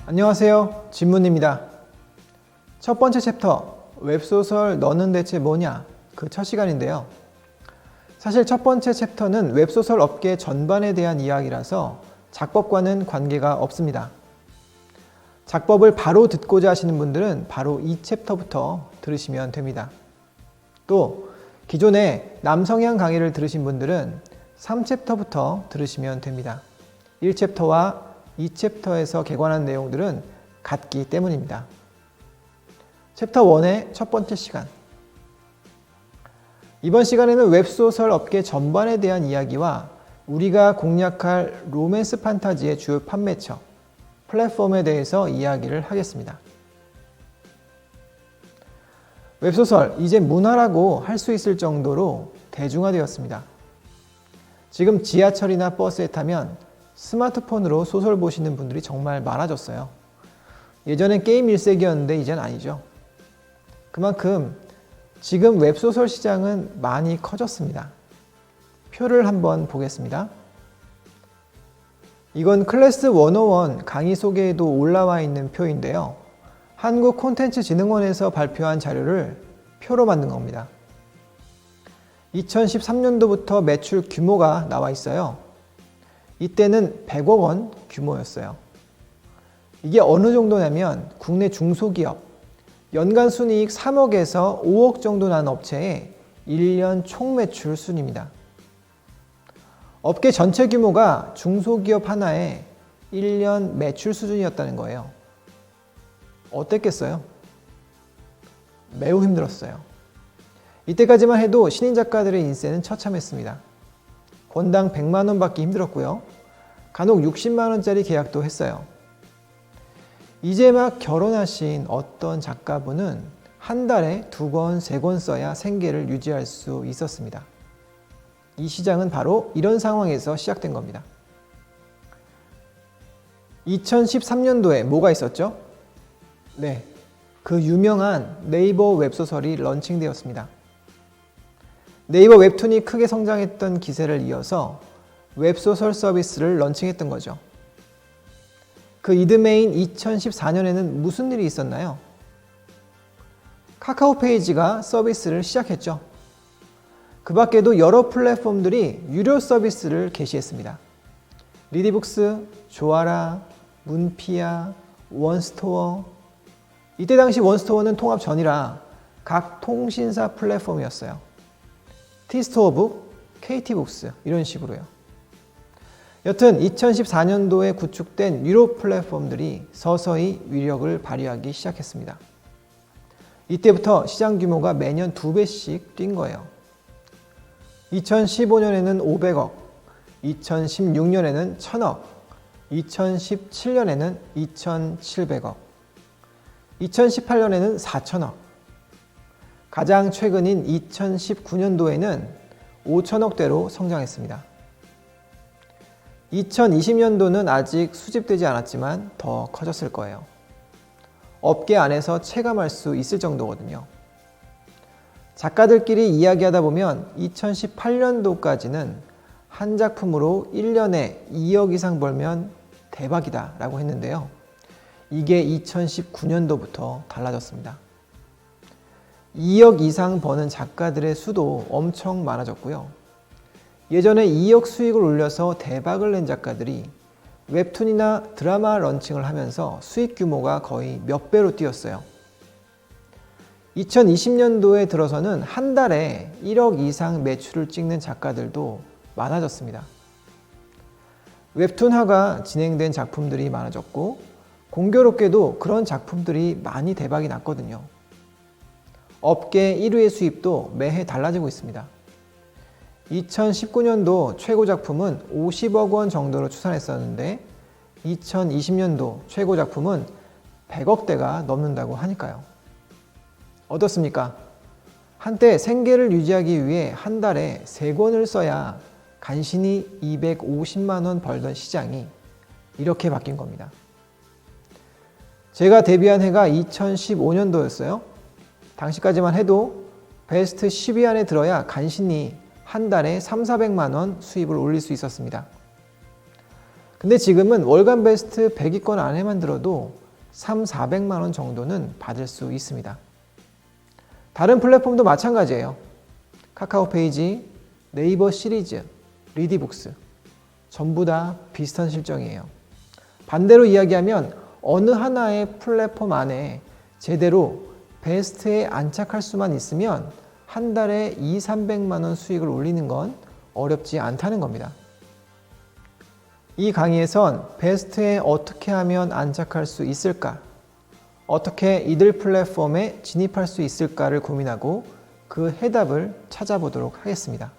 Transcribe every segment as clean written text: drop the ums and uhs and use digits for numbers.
안녕하세요, 진문입니다. 첫 번째 챕터, 웹소설 너는 대체 뭐냐? 그 첫 시간인데요. 사실 첫 번째 챕터는 웹소설 업계 전반에 대한 이야기라서 작법과는 관계가 없습니다. 작법을 바로 듣고자 하시는 분들은 바로 이 챕터부터 들으시면 됩니다. 또 기존에 남성향 강의를 들으신 분들은 3챕터부터 들으시면 됩니다. 1챕터와 2챕터에서 개관한 내용들은 같기 때문입니다. 챕터 1의 첫 번째 시간. 이번 시간에는 웹소설 업계 전반에 대한 이야기와 우리가 공략할 로맨스 판타지의 주요 판매처, 플랫폼에 대해서 이야기를 하겠습니다. 웹소설, 이제 문화라고 할 수 있을 정도로 대중화되었습니다. 지금 지하철이나 버스에 타면 스마트폰으로 소설 보시는 분들이 정말 많아졌어요. 예전엔 게임 일색이었는데 이젠 아니죠. 그만큼 지금 웹소설 시장은 많이 커졌습니다. 표를 한번 보겠습니다. 이건 클래스 101 강의 소개에도 올라와 있는 표인데요. 한국콘텐츠진흥원에서 발표한 자료를 표로 만든 겁니다. 2013년도부터 매출 규모가 나와 있어요. 이때는 100억 원 규모였어요. 이게 어느 정도냐면 국내 중소기업, 연간 순이익 3억에서 5억 정도 난 업체의 1년 총 매출 순입니다. 업계 전체 규모가 중소기업 하나의 1년 매출 수준이었다는 거예요. 어땠겠어요? 매우 힘들었어요. 이때까지만 해도 신인 작가들의 인생은 처참했습니다. 권당 100만 원 받기 힘들었고요. 간혹 60만 원짜리 계약도 했어요. 이제 막 결혼하신 어떤 작가분은 한 달에 2권, 3권 써야 생계를 유지할 수 있었습니다. 이 시장은 바로 이런 상황에서 시작된 겁니다. 2013년도에 뭐가 있었죠? 네, 그 유명한 네이버 웹소설이 런칭되었습니다. 네이버 웹툰이 크게 성장했던 기세를 이어서 웹소설 서비스를 런칭했던 거죠. 그 이듬해인 2014년에는 무슨 일이 있었나요? 카카오 페이지가 서비스를 시작했죠. 그 밖에도 여러 플랫폼들이 유료 서비스를 개시했습니다. 리디북스, 조아라, 문피아, 원스토어. 이때 당시 원스토어는 통합 전이라 각 통신사 플랫폼이었어요. 티스토어북, KT북스 이런 식으로요. 여튼 2014년도에 구축된 유료 플랫폼들이 서서히 위력을 발휘하기 시작했습니다. 이때부터 시장 규모가 매년 2배씩 뛴 거예요. 2015년에는 500억, 2016년에는 1000억, 2017년에는 2700억, 2018년에는 4000억, 가장 최근인 2019년도에는 5천억대로 성장했습니다. 2020년도는 아직 수집되지 않았지만 더 커졌을 거예요. 업계 안에서 체감할 수 있을 정도거든요. 작가들끼리 이야기하다 보면 2018년도까지는 한 작품으로 1년에 2억 이상 벌면 대박이다 라고 했는데요. 이게 2019년도부터 달라졌습니다. 2억 이상 버는 작가들의 수도 엄청 많아졌고요. 예전에 2억 수익을 올려서 대박을 낸 작가들이 웹툰이나 드라마 런칭을 하면서 수익 규모가 거의 몇 배로 뛰었어요. 2020년도에 들어서는 한 달에 1억 이상 매출을 찍는 작가들도 많아졌습니다. 웹툰화가 진행된 작품들이 많아졌고 공교롭게도 그런 작품들이 많이 대박이 났거든요. 업계 1위의 수입도 매해 달라지고 있습니다. 2019년도 최고 작품은 50억 원 정도로 추산했었는데 2020년도 최고 작품은 100억대가 넘는다고 하니까요. 어떻습니까? 한때 생계를 유지하기 위해 한 달에 3권을 써야 간신히 250만 원 벌던 시장이 이렇게 바뀐 겁니다. 제가 데뷔한 해가 2015년도였어요. 당시까지만 해도 베스트 10위 안에 들어야 간신히 한 달에 300~400만 원 수입을 올릴 수 있었습니다. 근데 지금은 월간 베스트 100위권 안에만 들어도 400만 원 정도는 받을 수 있습니다. 다른 플랫폼도 마찬가지예요. 카카오 페이지, 네이버 시리즈, 리디북스 전부 다 비슷한 실정이에요. 반대로 이야기하면 어느 하나의 플랫폼 안에 제대로 베스트에 안착할 수만 있으면 한 달에 200~300만 원 수익을 올리는 건 어렵지 않다는 겁니다. 이 강의에선 베스트에 어떻게 하면 안착할 수 있을까? 어떻게 이들 플랫폼에 진입할 수 있을까를 고민하고 그 해답을 찾아보도록 하겠습니다.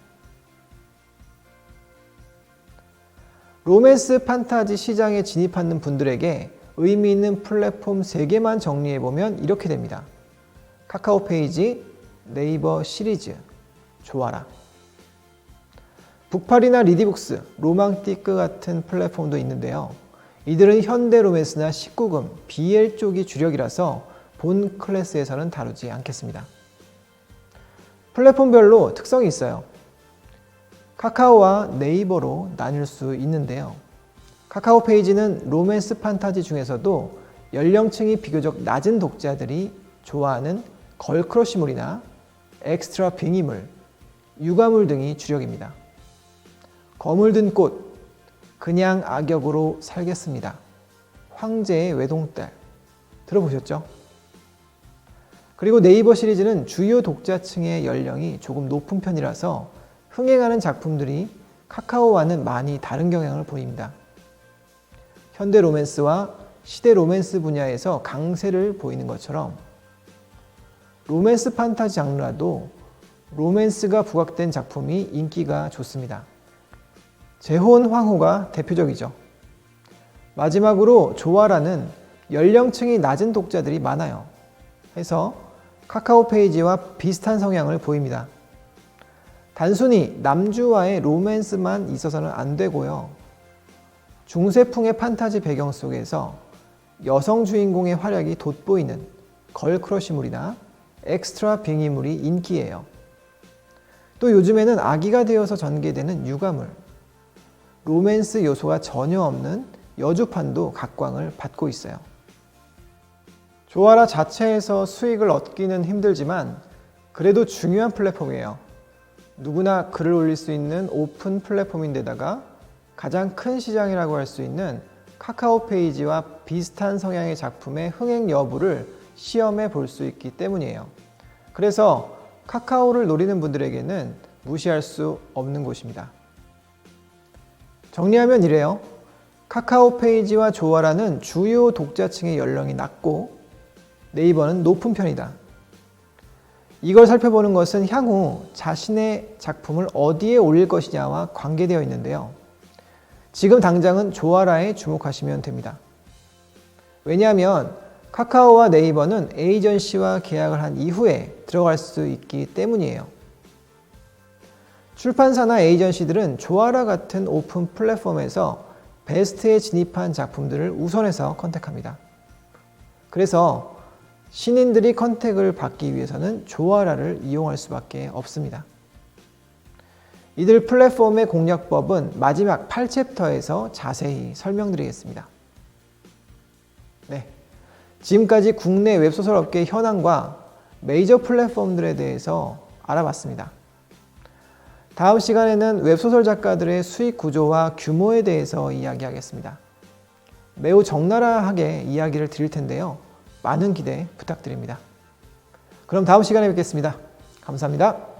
로맨스 판타지 시장에 진입하는 분들에게 의미 있는 플랫폼 3개만 정리해보면 이렇게 됩니다. 카카오 페이지, 네이버 시리즈, 좋아라. 북팔이나 리디북스, 로망티크 같은 플랫폼도 있는데요. 이들은 현대 로맨스나 19금, BL 쪽이 주력이라서 본 클래스에서는 다루지 않겠습니다. 플랫폼별로 특성이 있어요. 카카오와 네이버로 나뉠 수 있는데요. 카카오 페이지는 로맨스 판타지 중에서도 연령층이 비교적 낮은 독자들이 좋아하는 걸크러쉬물이나 엑스트라 빙의물, 육아물 등이 주력입니다. 거물든 꽃, 그냥 악역으로 살겠습니다. 황제의 외동딸 들어보셨죠? 그리고 네이버 시리즈는 주요 독자층의 연령이 조금 높은 편이라서 흥행하는 작품들이 카카오와는 많이 다른 경향을 보입니다. 현대 로맨스와 시대 로맨스 분야에서 강세를 보이는 것처럼 로맨스 판타지 장르라도 로맨스가 부각된 작품이 인기가 좋습니다. 재혼 황후가 대표적이죠. 마지막으로 좋아라는 연령층이 낮은 독자들이 많아요. 해서 카카오 페이지와 비슷한 성향을 보입니다. 단순히 남주와의 로맨스만 있어서는 안 되고요. 중세풍의 판타지 배경 속에서 여성 주인공의 활약이 돋보이는 걸크러쉬물이나 엑스트라 빙의물이 인기예요. 또 요즘에는 아기가 되어서 전개되는 육아물, 로맨스 요소가 전혀 없는 여주판도 각광을 받고 있어요. 좋아라 자체에서 수익을 얻기는 힘들지만 그래도 중요한 플랫폼이에요. 누구나 글을 올릴 수 있는 오픈 플랫폼인데다가 가장 큰 시장이라고 할 수 있는 카카오 페이지와 비슷한 성향의 작품의 흥행 여부를 시험해 볼 수 있기 때문이에요. 그래서 카카오를 노리는 분들에게는 무시할 수 없는 곳입니다. 정리하면 이래요. 카카오 페이지와 좋아라는 주요 독자층의 연령이 낮고 네이버는 높은 편이다. 이걸 살펴보는 것은 향후 자신의 작품을 어디에 올릴 것이냐와 관계되어 있는데요. 지금 당장은 좋아라에 주목하시면 됩니다. 왜냐하면 카카오와 네이버는 에이전시와 계약을 한 이후에 들어갈 수 있기 때문이에요. 출판사나 에이전시들은 좋아라 같은 오픈 플랫폼에서 베스트에 진입한 작품들을 우선해서 컨택합니다. 그래서 신인들이 컨택을 받기 위해서는 좋아라를 이용할 수밖에 없습니다. 이들 플랫폼의 공략법은 마지막 8챕터에서 자세히 설명드리겠습니다. 네, 지금까지 국내 웹소설 업계의 현황과 메이저 플랫폼들에 대해서 알아봤습니다. 다음 시간에는 웹소설 작가들의 수익 구조와 규모에 대해서 이야기하겠습니다. 매우 적나라하게 이야기를 드릴 텐데요. 많은 기대 부탁드립니다. 그럼 다음 시간에 뵙겠습니다. 감사합니다.